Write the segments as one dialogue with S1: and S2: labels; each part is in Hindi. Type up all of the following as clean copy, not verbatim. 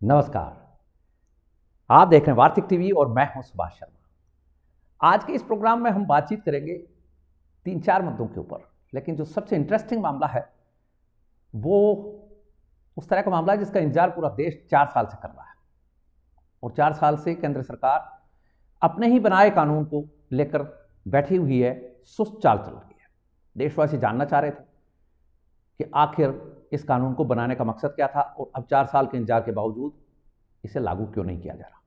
S1: नमस्कार। आप देख रहे हैं वार्तिक टीवी और मैं हूं सुभाष शर्मा। आज के इस प्रोग्राम में हम बातचीत करेंगे 3-4 मुद्दों के ऊपर, लेकिन जो सबसे इंटरेस्टिंग मामला है वो उस तरह का मामला है जिसका इंतजार पूरा देश 4 साल से कर रहा है। और 4 साल से केंद्र सरकार अपने ही बनाए कानून को लेकर बैठी हुई है, सुस्त चाल चल रही है। देशवासी जानना चाह रहे थे कि आखिर इस कानून को बनाने का मकसद क्या था और अब 4 साल के इंतजार के बावजूद इसे लागू क्यों नहीं किया जा रहा।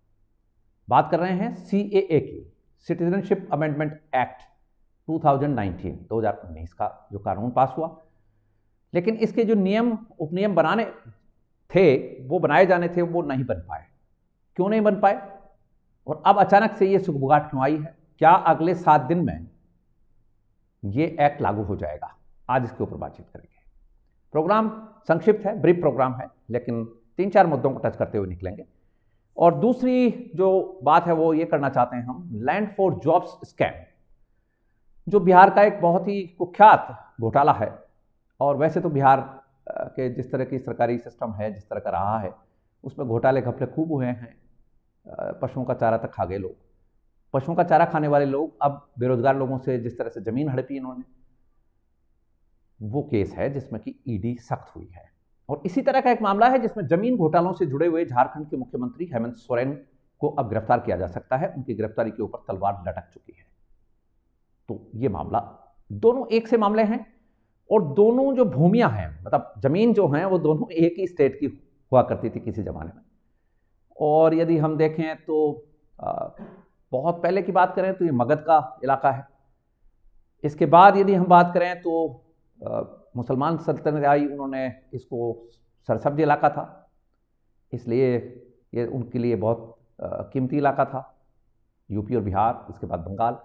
S1: बात कर रहे हैं CAA की, सिटीजनशिप अमेंडमेंट एक्ट 2019 का जो कानून पास हुआ, लेकिन इसके जो नियम उपनियम बनाने थे वो बनाए जाने थे, वो नहीं बन पाए। क्यों नहीं बन पाए और अब अचानक से ये सुगबुगाहट क्यों आई है? क्या अगले 7 दिन में ये एक्ट लागू हो जाएगा? आज इसके ऊपर बातचीत करेंगे। प्रोग्राम संक्षिप्त है, ब्रीफ प्रोग्राम है, लेकिन 3-4 मुद्दों को टच करते हुए निकलेंगे। और दूसरी जो बात है वो ये करना चाहते हैं हम, लैंड फॉर जॉब्स स्कैम, जो बिहार का एक बहुत ही कुख्यात घोटाला है। और वैसे तो बिहार के जिस तरह की सरकारी सिस्टम है, जिस तरह का रहा है, उसमें घोटाले घपले खूब हुए हैं। पशुओं का चारा तक खा गए लोग। पशुओं का चारा खाने वाले लोग अब बेरोजगार लोगों से जिस तरह से जमीन हड़पी इन्होंने, वो केस है जिसमें कि ईडी सख्त हुई है। और इसी तरह का एक मामला है जिसमें जमीन घोटालों से जुड़े हुए झारखंड के मुख्यमंत्री हेमंत सोरेन को अब गिरफ्तार किया जा सकता है। उनकी गिरफ्तारी के ऊपर तलवार लटक चुकी है। तो ये मामला, दोनों एक से मामले हैं और दोनों जो भूमियां हैं, मतलब जमीन जो है वो दोनों एक ही स्टेट की हुआ करती थी किसी जमाने में। और यदि हम देखें तो बहुत पहले की बात करें तो ये मगध का इलाका है। इसके बाद यदि हम बात करें तो मुसलमान सल्तनत आई, उन्होंने इसको सरसब्ज इलाका था, इसलिए ये उनके लिए बहुत कीमती इलाका था। यूपी और बिहार, इसके बाद बंगाल।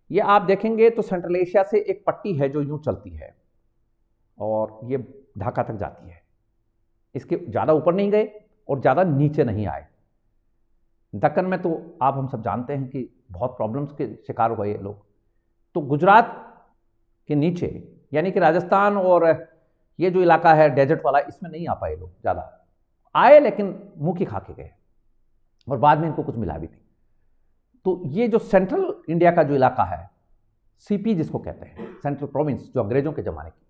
S1: ये आप देखेंगे तो सेंट्रल एशिया से एक पट्टी है जो यूं चलती है और ये ढाका तक जाती है। इसके ज़्यादा ऊपर नहीं गए और ज़्यादा नीचे नहीं आए। दक्कन में तो आप हम सब जानते हैं कि बहुत प्रॉब्लम्स के शिकार हुए ये लोग। तो गुजरात के नीचे यानी कि राजस्थान और ये जो इलाका है डेजर्ट वाला, इसमें नहीं आ पाए लोग। ज़्यादा आए लेकिन मुंह की खा के गए और बाद में इनको कुछ मिला भी नहीं। तो ये जो सेंट्रल इंडिया का जो इलाका है, CP जिसको कहते हैं, सेंट्रल प्रोविंस, जो अंग्रेजों के ज़माने की,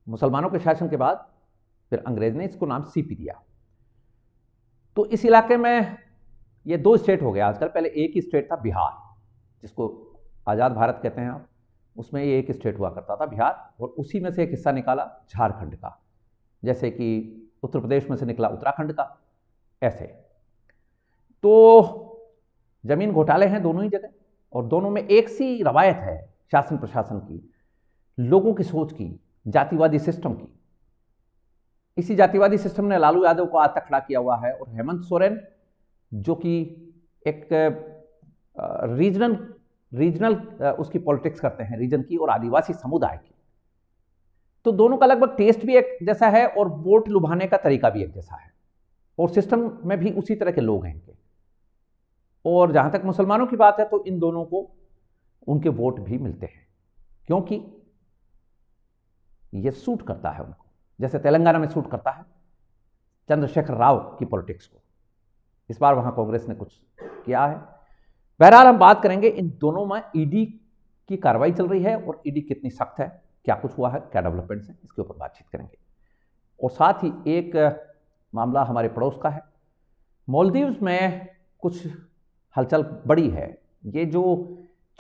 S1: मुसलमानों के शासन के बाद फिर अंग्रेज ने इसको नाम CP दिया। तो इस इलाके में ये 2 स्टेट हो गया आजकल। पहले एक ही स्टेट था बिहार, जिसको आज़ाद भारत कहते हैं आप, उसमें ये एक स्टेट हुआ करता था बिहार, और उसी में से एक हिस्सा निकाला झारखंड का, जैसे कि उत्तर प्रदेश में से निकला उत्तराखंड का, ऐसे। तो जमीन घोटाले हैं दोनों ही जगह और दोनों में एक सी रवायत है शासन प्रशासन की, लोगों की सोच की, जातिवादी सिस्टम की। इसी जातिवादी सिस्टम ने लालू यादव को आज तक खड़ा किया हुआ है। और हेमंत सोरेन जो कि एक रीजनल उसकी पॉलिटिक्स करते हैं, रीजन की और आदिवासी समुदाय की, तो दोनों का लगभग टेस्ट भी एक जैसा है और वोट लुभाने का तरीका भी एक जैसा है और सिस्टम में भी उसी तरह के लोग हैं इनके। और जहां तक मुसलमानों की बात है तो इन दोनों को उनके वोट भी मिलते हैं, क्योंकि ये सूट करता है उनको, जैसे तेलंगाना में सूट करता है चंद्रशेखर राव की पॉलिटिक्स को। इस बार वहां कांग्रेस ने कुछ किया है। बहरहाल हम बात करेंगे इन दोनों में ईडी की कार्रवाई चल रही है और ईडी कितनी सख्त है, क्या कुछ हुआ है, क्या डेवलपमेंट्स हैं, इसके ऊपर बातचीत करेंगे। और साथ ही एक मामला हमारे पड़ोस का है। मालदीव्स में कुछ हलचल बड़ी है। ये जो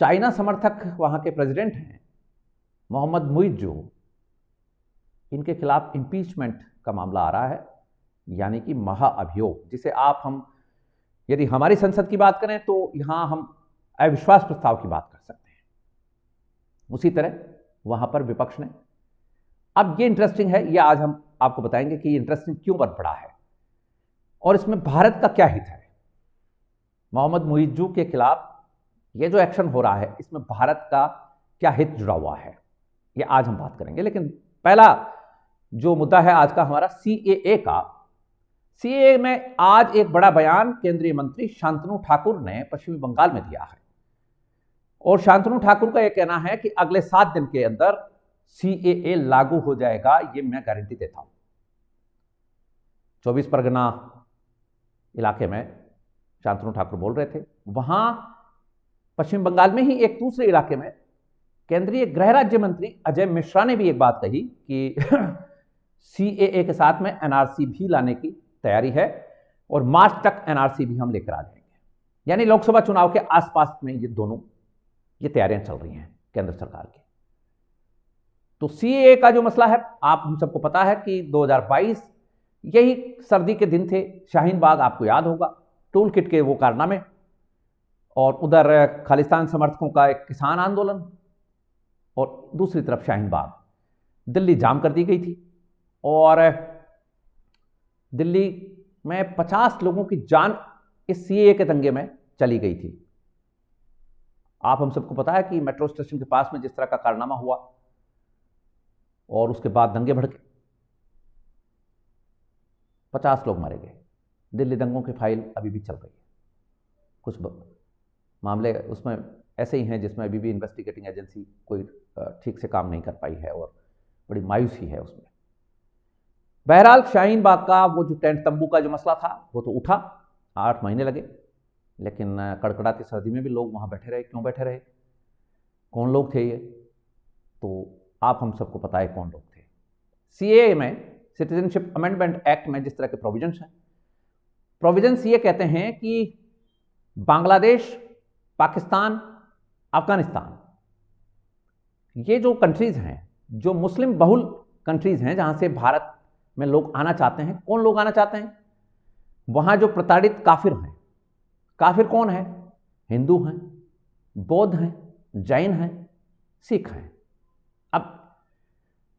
S1: चाइना समर्थक वहाँ के प्रेसिडेंट हैं मोहम्मद मुइज्जू, इनके खिलाफ इम्पीचमेंट का मामला आ रहा है, यानी कि महाअभियोग, जिसे हम यदि हमारी संसद की बात करें तो यहाँ हम अविश्वास प्रस्ताव की बात कर सकते हैं। उसी तरह वहाँ पर विपक्ष ने, अब ये इंटरेस्टिंग है, ये आज हम आपको बताएंगे कि ये इंटरेस्टिंग क्यों बन पड़ा है और इसमें भारत का क्या हित है। मोहम्मद मुइज्जू के खिलाफ ये जो एक्शन हो रहा है, इसमें भारत का क्या हित जुड़ा हुआ है, ये आज हम बात करेंगे। लेकिन पहला जो मुद्दा है आज का हमारा CAA का। CAA में आज एक बड़ा बयान केंद्रीय मंत्री शांतनु ठाकुर ने पश्चिमी बंगाल में दिया है और शांतनु ठाकुर का यह कहना है कि अगले 7 दिन के अंदर CAA लागू हो जाएगा, ये मैं गारंटी देता हूं। 24 परगना इलाके में शांतनु ठाकुर बोल रहे थे। वहां पश्चिम बंगाल में ही एक दूसरे इलाके में केंद्रीय गृह राज्य मंत्री अजय मिश्रा ने भी एक बात कही कि सीएए के साथ में एनआरसी भी लाने की तैयारी है और मार्च तक एनआरसी भी हम लेकर आ जाएंगे। यानी लोकसभा चुनाव के आसपास में ये तैयारियां चल रही हैं केंद्र सरकार की। तो सीएए का जो मसला है, आप हम सबको पता है कि 2022 यही सर्दी के दिन थे, शाहीन बाग आपको याद होगा, टूल किट के वो कारनामे, और उधर खालिस्तान समर्थकों का एक किसान आंदोलन, और दूसरी तरफ शाहीन बाग, दिल्ली जाम कर दी गई थी और दिल्ली में 50 लोगों की जान इस सीएए के दंगे में चली गई थी। आप हम सबको पता है कि मेट्रो स्टेशन के पास में जिस तरह का कारनामा हुआ और उसके बाद दंगे भड़के, 50 लोग मारे गए। दिल्ली दंगों की फाइल अभी भी चल रही है। कुछ मामले उसमें ऐसे ही हैं जिसमें अभी भी इन्वेस्टिगेटिंग एजेंसी कोई ठीक से काम नहीं कर पाई है और बड़ी मायूसी है उसमें। बहरहाल शाहीन बाग का वो जो टेंट तंबू का जो मसला था वो तो उठा, 8 महीने लगे, लेकिन कड़कड़ाती सर्दी में भी लोग वहाँ बैठे रहे। क्यों बैठे रहे? कौन लोग थे ये? तो आप हम सबको पता है कौन लोग थे। सीएए में, सिटीजनशिप अमेंडमेंट एक्ट में जिस तरह के प्रोविजंस हैं, प्रोविजंस ये कहते हैं कि बांग्लादेश, पाकिस्तान, अफगानिस्तान, ये जो कंट्रीज हैं, जो मुस्लिम बहुल कंट्रीज हैं जहां से भारत में लोग आना चाहते हैं। कौन लोग आना चाहते हैं? वहां जो प्रताड़ित काफिर हैं। काफिर कौन है? हिंदू हैं, बौद्ध हैं, जैन हैं, सिख हैं। अब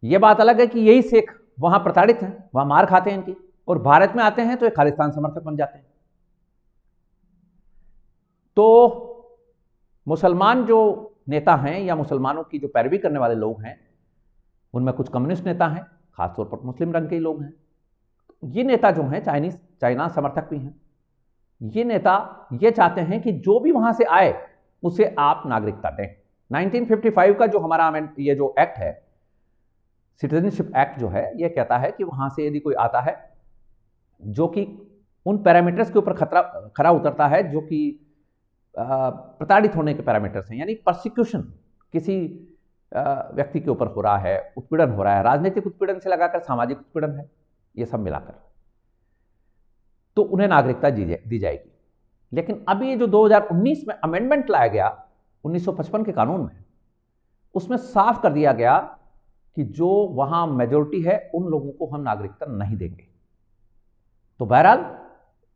S1: यह बात अलग है कि यही सिख वहां प्रताड़ित हैं, वहां मार खाते हैं इनकी, और भारत में आते हैं तो ये खालिस्तान समर्थक बन जाते हैं। तो मुसलमान जो नेता हैं या मुसलमानों की जो पैरवी करने वाले लोग हैं, उनमें कुछ कम्युनिस्ट नेता हैं, खासतौर पर मुस्लिम रंग के ही लोग हैं। ये नेता जो हैं चाइना समर्थक भी हैं। ये नेता ये चाहते हैं कि जो भी वहां से आए उसे आप नागरिकता दें। 1955 का जो हमारा ये जो एक्ट है, सिटीजनशिप एक्ट जो है, ये कहता है कि वहां से यदि कोई आता है जो कि उन पैरामीटर्स के ऊपर खरा उतरता है जो कि प्रताड़ित होने के पैरामीटर्स हैं, यानी परसिक्यूशन किसी व्यक्ति के ऊपर हो रहा है, उत्पीड़न हो रहा है, राजनीतिक उत्पीड़न से लगाकर सामाजिक उत्पीड़न है, ये सब मिलाकर, तो उन्हें नागरिकता दी जाएगी। लेकिन अब ये जो 2019 में अमेंडमेंट लाया गया 1955 के कानून में, उसमें साफ कर दिया गया कि जो वहां मेजोरिटी है उन लोगों को हम नागरिकता नहीं देंगे। तो बहरहाल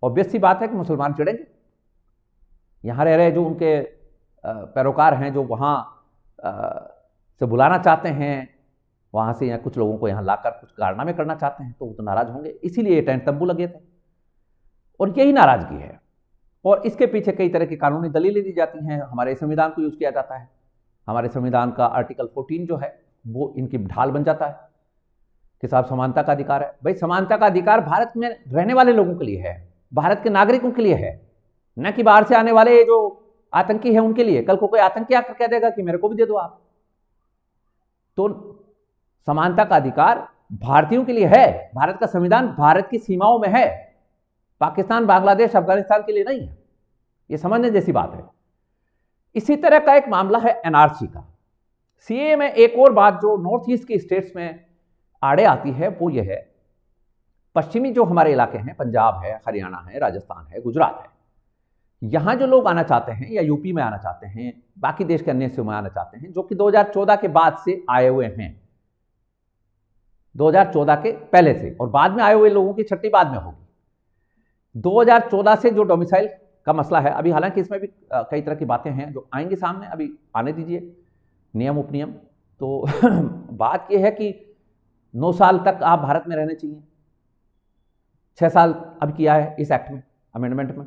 S1: ऑब्वियस सी बात है कि मुसलमान चिढ़ेंगे। यहां रह रहे जो उनके पैरोकार हैं, जो वहां से बुलाना चाहते हैं, वहां से या कुछ लोगों को यहां लाकर कुछ कारनामे करना चाहते हैं, तो वो तो नाराज होंगे। इसीलिए टेंट तंबू लगे थे और यही नाराजगी है। और इसके पीछे कई तरह की कानूनी दलीलें दी जाती हैं। हमारे संविधान को यूज किया जाता है। हमारे संविधान का आर्टिकल 14 जो है वो इनकी ढाल बन जाता है कि साहब समानता का अधिकार है। भाई समानता का अधिकार भारत में रहने वाले लोगों के लिए है, भारत के नागरिकों के लिए है, न कि बाहर से आने वाले जो आतंकी है उनके लिए। कल को कोई आतंकी आकर कह देगा कि मेरे को भी दे दो आप। तो समानता का अधिकार भारतीयों के लिए है। भारत का संविधान भारत की सीमाओं में है, पाकिस्तान, बांग्लादेश, अफगानिस्तान के लिए नहीं है। यह समझने जैसी बात है। इसी तरह का एक मामला है एनआरसी का। सीए में एक और बात जो नॉर्थ ईस्ट के स्टेट्स में आड़े आती है वो ये है, पश्चिमी जो हमारे इलाके हैं, पंजाब है, हरियाणा है, राजस्थान है, गुजरात है, यहां जो लोग आना चाहते हैं या यूपी में आना चाहते हैं, बाकी देश के अन्य हिस्सों में आना चाहते हैं, जो कि 2014 के बाद से आए हुए हैं, 2014 के पहले से, और बाद में आए हुए लोगों की छट्टी बाद में होगी। 2014 से जो डोमिसाइल का मसला है, अभी हालांकि इसमें भी कई तरह की बातें हैं जो आएंगी सामने, अभी आने दीजिए, नियम उपनियम। तो बात यह है कि 9 साल तक आप भारत में रहने चाहिए, 6 साल अब किया है इस एक्ट में, अमेंडमेंट में।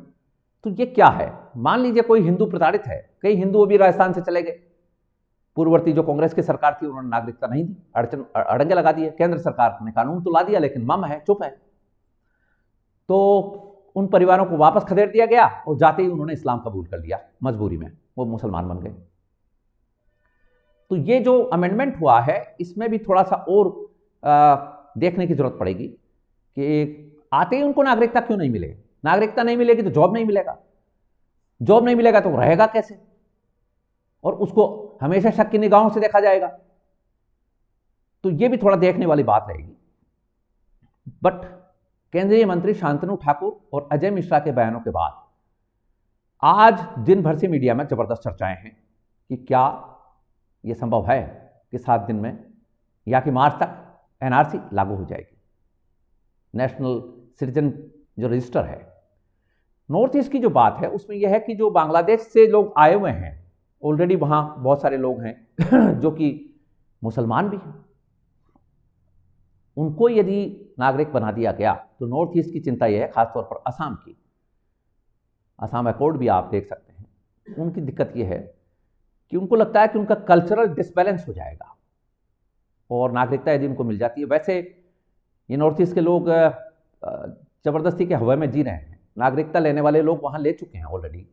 S1: तो ये क्या है? मान लीजिए कोई हिंदू प्रताड़ित है, कई हिंदू अभी राजस्थान से चले गए, पूर्ववर्ती जो कांग्रेस की सरकार थी उन्होंने नागरिकता नहीं दी, अड़ंगे लगा दिए। केंद्र सरकार ने कानून तो ला दिया लेकिन मम है, चुप है। तो उन परिवारों को वापस खदेड़ दिया गया और जाते ही उन्होंने इस्लाम कबूल कर लिया, मजबूरी में वो मुसलमान बन गए। तो ये जो अमेंडमेंट हुआ है इसमें भी थोड़ा सा और देखने की जरूरत पड़ेगी कि आते ही उनको नागरिकता क्यों नहीं मिले? नागरिकता नहीं मिलेगी तो जॉब नहीं मिलेगा, जॉब नहीं मिलेगा तो रहेगा कैसे, और उसको हमेशा शक की निगाहों से देखा जाएगा। तो ये भी थोड़ा देखने वाली बात रहेगी। बट केंद्रीय मंत्री शांतनु ठाकुर और अजय मिश्रा के बयानों के बाद आज दिन भर से मीडिया में जबरदस्त चर्चाएं हैं कि क्या यह संभव है कि 7 दिन में या कि मार्च तक एनआरसी लागू हो जाएगी। नेशनल सिटीजन जो रजिस्टर है, नॉर्थ ईस्ट की जो बात है उसमें यह है कि जो बांग्लादेश से लोग आए हुए हैं ऑलरेडी, वहां बहुत सारे लोग हैं जो कि मुसलमान भी हैं, उनको यदि नागरिक बना दिया गया तो नॉर्थ ईस्ट की चिंता यह है, खासतौर पर असम की, असम अकॉर्ड भी आप देख सकते हैं, उनकी दिक्कत यह है कि उनको लगता है कि उनका कल्चरल डिसबैलेंस हो जाएगा और नागरिकता यदि उनको मिल जाती है। वैसे ये नॉर्थ ईस्ट के लोग जबरदस्ती के हवा में जी रहे हैं, नागरिकता लेने वाले लोग वहां ले चुके हैं ऑलरेडी।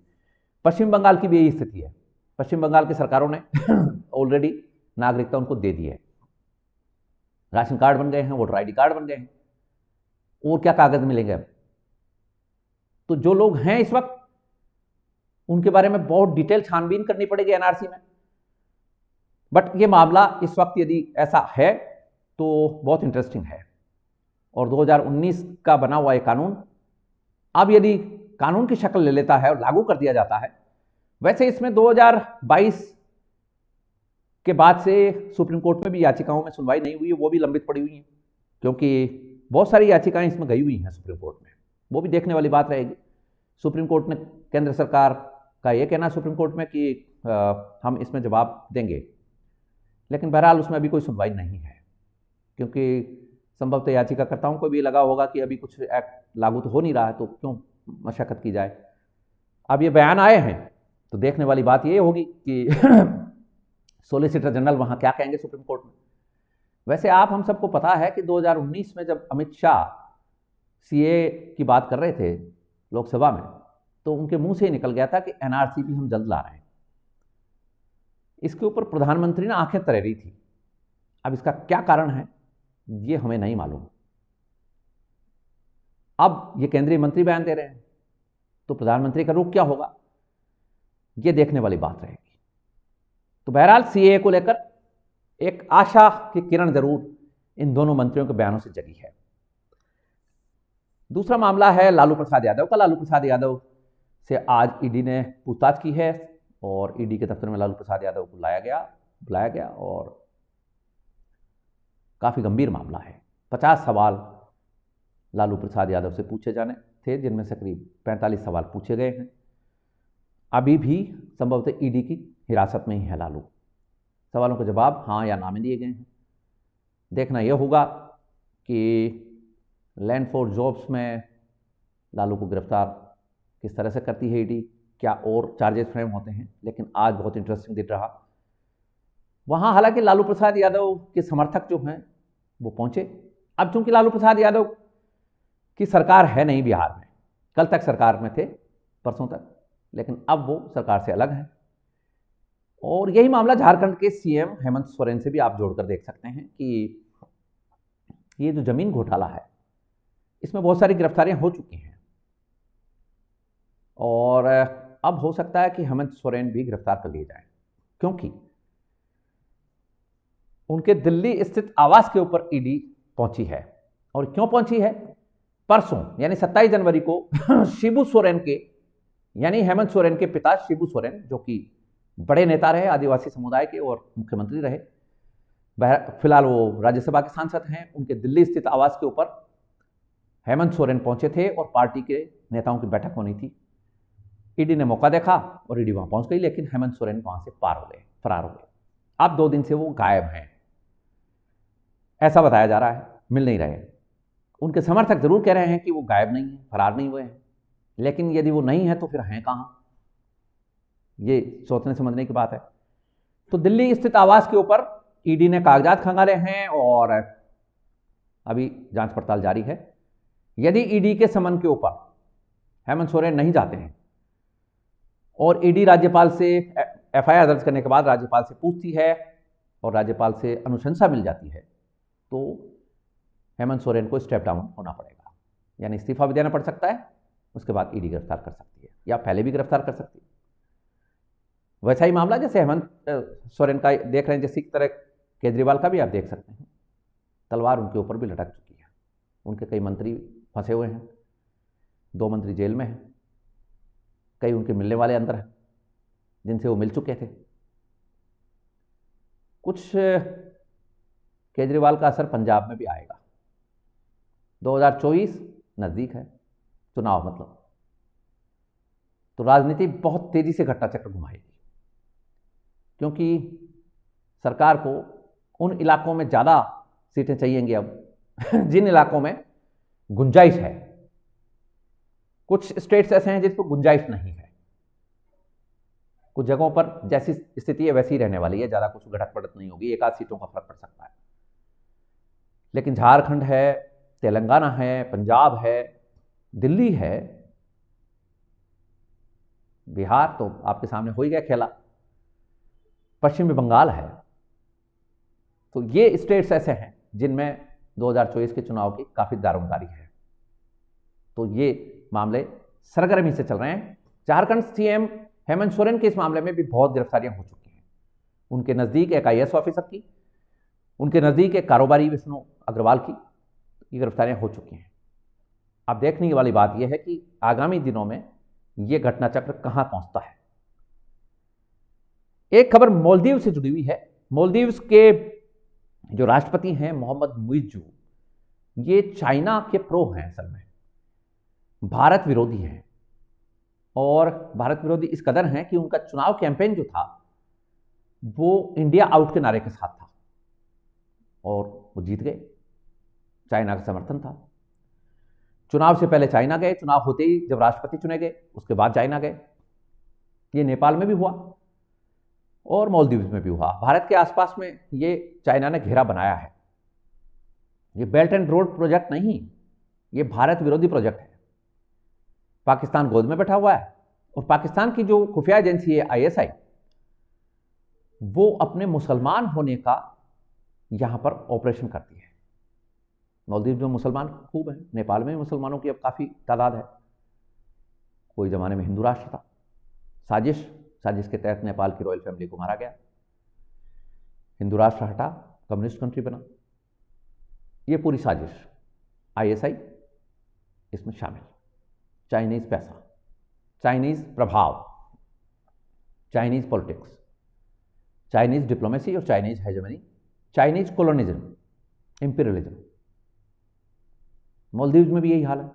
S1: पश्चिम बंगाल की भी यही स्थिति है, पश्चिम बंगाल की सरकारों ने ऑलरेडी नागरिकता उनको दे दी है, राशन कार्ड बन गए हैं, वोटर आईडी कार्ड बन गए हैं, और क्या कागज मिलेंगे अब। तो जो लोग हैं इस वक्त, उनके बारे में बहुत डिटेल छानबीन करनी पड़ेगी एनआरसी में। बट ये मामला इस वक्त यदि ऐसा है तो बहुत इंटरेस्टिंग है, और 2019 का बना हुआ ये कानून अब यदि कानून की शक्ल ले लेता है और लागू कर दिया जाता है। वैसे इसमें 2022 के बाद से सुप्रीम कोर्ट में भी याचिकाओं में सुनवाई नहीं हुई है, वो भी लंबित पड़ी हुई हैं, क्योंकि बहुत सारी याचिकाएं इसमें गई हुई हैं सुप्रीम कोर्ट में, वो भी देखने वाली बात रहेगी। सुप्रीम कोर्ट ने, केंद्र सरकार का ये कहना सुप्रीम कोर्ट में कि हम इसमें जवाब देंगे, लेकिन बहरहाल उसमें अभी कोई सुनवाई नहीं है, क्योंकि संभवतः याचिकाकर्ताओं को भी लगा होगा कि अभी कुछ एक्ट लागू तो हो नहीं रहा है, तो क्यों मशक्कत की जाए। अब ये बयान आए हैं तो देखने वाली बात ये होगी कि सॉलिसिटर जनरल वहां क्या कहेंगे सुप्रीम कोर्ट में। वैसे आप हम सबको पता है कि 2019 में जब अमित शाह सीए की बात कर रहे थे लोकसभा में, तो उनके मुंह से ही निकल गया था कि एनआरसी भी हम जल्द ला रहे हैं। इसके ऊपर प्रधानमंत्री ने आंखें तरेरी थी। अब इसका क्या कारण है ये हमें नहीं मालूम। अब ये केंद्रीय मंत्री बयान दे रहे हैं तो प्रधानमंत्री का रुख क्या होगा, ये देखने वाली बात रहेगी। तो बहरहाल सीएए को लेकर एक आशा की किरण जरूर इन दोनों मंत्रियों के बयानों से जगी है। दूसरा मामला है लालू प्रसाद यादव का। लालू प्रसाद यादव से आज ईडी ने पूछताछ की है और ईडी के दफ्तर में लालू प्रसाद यादव को बुलाया गया और काफी गंभीर मामला है। 50 सवाल लालू प्रसाद यादव से पूछे जाने थे, जिनमें से करीब 45 सवाल पूछे गए हैं। अभी भी संभवतः ईडी की हिरासत में ही है लालू। सवालों के जवाब हाँ या ना में दिए गए हैं। देखना यह होगा कि लैंड फॉर जॉब्स में लालू को गिरफ्तार किस तरह से करती है ईडी, क्या और चार्जेस फ्रेम होते हैं। लेकिन आज बहुत इंटरेस्टिंग दिख रहा वहाँ, हालांकि लालू प्रसाद यादव के समर्थक जो हैं वो पहुंचे। अब चूंकि लालू प्रसाद यादव की सरकार है नहीं बिहार में, कल तक सरकार में थे, परसों तक, लेकिन अब वो सरकार से अलग है। और यही मामला झारखंड के सीएम हेमंत सोरेन से भी आप जोड़कर देख सकते हैं कि ये जो जमीन घोटाला है इसमें बहुत सारी गिरफ्तारियां हो चुकी हैं और अब हो सकता है कि हेमंत सोरेन भी गिरफ्तार कर लिए जाएं, क्योंकि उनके दिल्ली स्थित आवास के ऊपर ईडी पहुंची है। और क्यों पहुंची है? परसों यानी 27 जनवरी को शिबू सोरेन के, यानी हेमंत सोरेन के पिता शिबू सोरेन, जो कि बड़े नेता रहे आदिवासी समुदाय के और मुख्यमंत्री रहे, फिलहाल वो राज्यसभा के सांसद हैं, उनके दिल्ली स्थित आवास के ऊपर हेमंत सोरेन पहुंचे थे और पार्टी के नेताओं की बैठक होनी थी। ईडी ने मौका देखा और ईडी वहां पहुंच गई, लेकिन हेमंत सोरेन वहां से फरार हो गए। अब 2 दिन से वो गायब हैं, ऐसा बताया जा रहा है, मिल नहीं रहे। उनके समर्थक जरूर कह रहे हैं कि वो गायब नहीं है, फरार नहीं हुए हैं, लेकिन यदि वो नहीं है तो फिर हैं कहां, ये सोचने समझने की बात है। तो दिल्ली स्थित आवास के ऊपर ईडी ने कागजात खंगाले हैं और अभी जांच पड़ताल जारी है। यदि ईडी के समन के ऊपर हेमंत सोरेन नहीं जाते हैं और ईडी राज्यपाल से एफआईआर दर्ज करने के बाद राज्यपाल से पूछती है और राज्यपाल से अनुशंसा मिल जाती है, तो हेमंत सोरेन को स्टेप डाउन होना पड़ेगा। यानी इस्तीफा भी देना पड़ सकता है, उसके बाद ईडी गिरफ्तार कर सकती है या पहले भी गिरफ्तार कर सकती है। वैसा ही मामला जैसे हेमंत सोरेन का देख रहे हैं, जैसी तरह केजरीवाल का भी आप देख सकते हैं, तलवार उनके ऊपर भी लटक चुकी है। उनके कई मंत्री फंसे हुए हैं, 2 मंत्री जेल में हैं, कई उनके मिलने वाले अंदर हैं जिनसे वो मिल चुके थे। कुछ केजरीवाल का असर पंजाब में भी आएगा। 2024 नजदीक है, चुनाव मतलब, तो राजनीति बहुत तेजी से घटना चक्र घुमाएगी, क्योंकि सरकार को उन इलाकों में ज़्यादा सीटें चाहिएंगी अब जिन इलाकों में गुंजाइश है। कुछ स्टेट्स ऐसे हैं जिस पर गुंजाइश नहीं है, कुछ जगहों पर जैसी स्थिति है वैसी ही रहने वाली है, ज़्यादा कुछ घटत पड़त नहीं होगी, 1 आध सीटों का फर्क पड़ सकता है। लेकिन झारखंड है, तेलंगाना है, पंजाब है, दिल्ली है, बिहार तो आपके सामने हो ही गया खेला, पश्चिमी बंगाल है। तो ये स्टेट्स ऐसे हैं जिनमें 2024 के चुनाव की काफ़ी दारोमदारी है। तो ये मामले सरगर्मी से चल रहे हैं। झारखंड सीएम हेमंत सोरेन के इस मामले में भी बहुत गिरफ्तारियां हो चुकी हैं। उनके नज़दीक एक IAS ऑफिसर की, उनके नज़दीक एक कारोबारी विष्णु अग्रवाल की ये गिरफ्तारियां हो चुकी हैं। अब देखने वाली बात यह है कि आगामी दिनों में यह घटना चक्र कहां पहुंचता है। एक खबर मालदीव से जुड़ी हुई है। मालदीव के जो राष्ट्रपति हैं मोहम्मद मुइज्जू, ये चाइना के प्रो हैं, असल में भारत विरोधी हैं, और भारत विरोधी इस कदर हैं कि उनका चुनाव कैंपेन जो था वो इंडिया आउट के नारे के साथ था, और वो जीत गए। चाइना का समर्थन था। चुनाव से पहले चाइना गए, चुनाव होते ही जब राष्ट्रपति चुने गए उसके बाद चाइना गए। ये नेपाल में भी हुआ और मालदीव में भी हुआ। भारत के आसपास में ये चाइना ने घेरा बनाया है। ये बेल्ट एंड रोड प्रोजेक्ट नहीं, ये भारत विरोधी प्रोजेक्ट है। पाकिस्तान गोद में बैठा हुआ है, और पाकिस्तान की जो खुफिया एजेंसी है ISI, वो अपने मुसलमान होने का यहां पर ऑपरेशन करती है। मालदीव में मुसलमान खूब हैं, नेपाल में भी मुसलमानों की अब काफ़ी तादाद है। कोई ज़माने में हिंदू राष्ट्र था। साजिश के तहत नेपाल की रॉयल फैमिली को मारा गया, हिंदू राष्ट्र हटा, कम्युनिस्ट कंट्री बना। ये पूरी साजिश ISI इसमें शामिल। चाइनीज़ पैसा, चाइनीज़ प्रभाव, चाइनीज़ पॉलिटिक्स, चाइनीज़ डिप्लोमेसी और Chinese hegemony, Chinese colonialism, imperialism. Maldives में भी यही हाल है।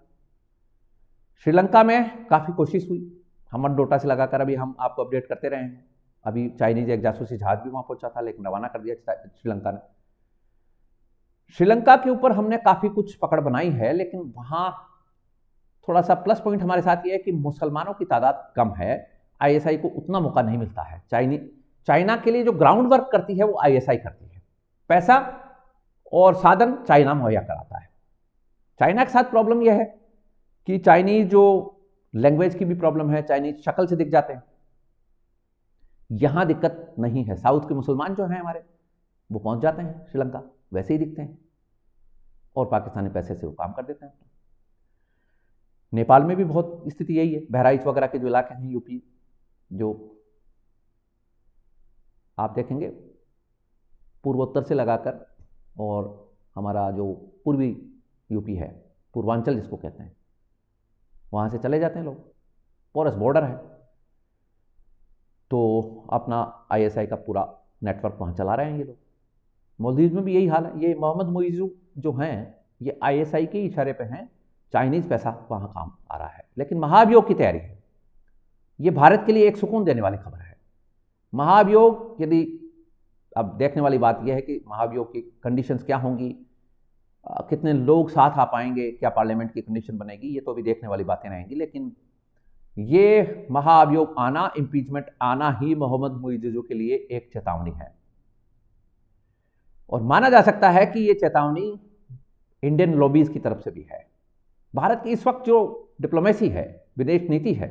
S1: श्रीलंका में काफ़ी कोशिश हुई, हम्मनटोटा से लगाकर अभी हम आपको अपडेट करते रहे हैं। अभी चाइनीज एक जासूसी जहाज भी वहां पहुंचा था, लेकिन रवाना कर दिया श्रीलंका ने। श्रीलंका के ऊपर हमने काफ़ी कुछ पकड़ बनाई है, लेकिन वहां थोड़ा सा प्लस पॉइंट हमारे साथ ये है कि मुसलमानों की तादाद कम है, ISI को उतना मौका नहीं मिलता है। चाइना के लिए जो ग्राउंड वर्क करती है वो ISI करती है। पैसा और साधन चाइना मुहैया कराता है। चाइना के साथ प्रॉब्लम यह है कि चाइनीज जो लैंग्वेज की भी प्रॉब्लम है, चाइनीज शक्ल से दिख जाते हैं। यहां दिक्कत नहीं है। साउथ के मुसलमान जो हैं हमारे, वो पहुंच जाते हैं श्रीलंका, वैसे ही दिखते हैं, और पाकिस्तानी पैसे से वो काम कर देते हैं। नेपाल में भी बहुत स्थिति यही है। बहराइच वगैरह के जो इलाके हैं, यूपी, जो आप देखेंगे पूर्वोत्तर से लगाकर, और हमारा जो पूर्वी यूपी है, पूर्वांचल जिसको कहते हैं, वहाँ से चले जाते हैं लोग। पोरस बॉर्डर है, तो अपना ISI का पूरा नेटवर्क वहाँ चला रहे हैं ये लोग। मालदीव में भी यही हाल है। ये मोहम्मद मुइज्जू जो हैं, ये ISI के इशारे पे हैं, चाइनीज़ पैसा वहाँ काम आ रहा है। लेकिन महाभियोग की तैयारी है। ये भारत के लिए एक सुकून देने वाली खबर है। महाभियोग, यदि अब देखने वाली बात यह है कि महाभियोग की कंडीशंस क्या होंगी, कितने लोग साथ आ पाएंगे, क्या पार्लियामेंट की कंडीशन बनेगी, ये तो अभी देखने वाली बातें रहेंगी। लेकिन ये महाअभियोग आना, इम्पीचमेंट आना ही मोहम्मद मुइज्जू के लिए एक चेतावनी है, और माना जा सकता है कि ये चेतावनी इंडियन लॉबीज की तरफ से भी है। भारत की इस वक्त जो डिप्लोमेसी है, विदेश नीति है,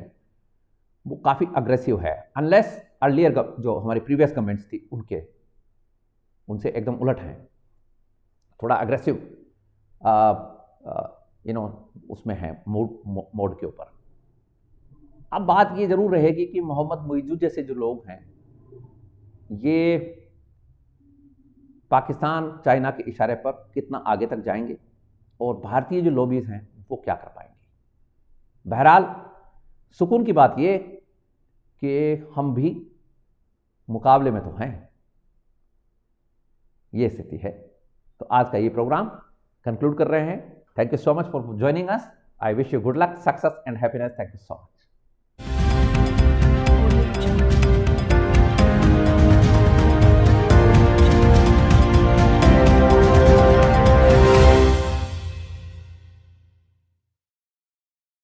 S1: वो काफ़ी अग्रेसिव है। अनलेस अर्लियर जो हमारी प्रीवियस गवर्नमेंट्स थी उनसे एकदम उलट है, थोड़ा अग्रेसिव उसमें हैं मोड के ऊपर। अब बात ये जरूर रहेगी कि मोहम्मद मुइज़्ज़ू जैसे जो लोग हैं ये पाकिस्तान चाइना के इशारे पर कितना आगे तक जाएंगे और भारतीय जो लॉबीज हैं वो क्या कर पाएंगे। बहरहाल सुकून की बात ये कि हम भी मुकाबले में तो हैं, ये स्थिति है। तो आज का ये प्रोग्राम कंक्लूड कर रहे हैं। Thank you so much for joining us. I wish you good luck, success and happiness. Thank you so much.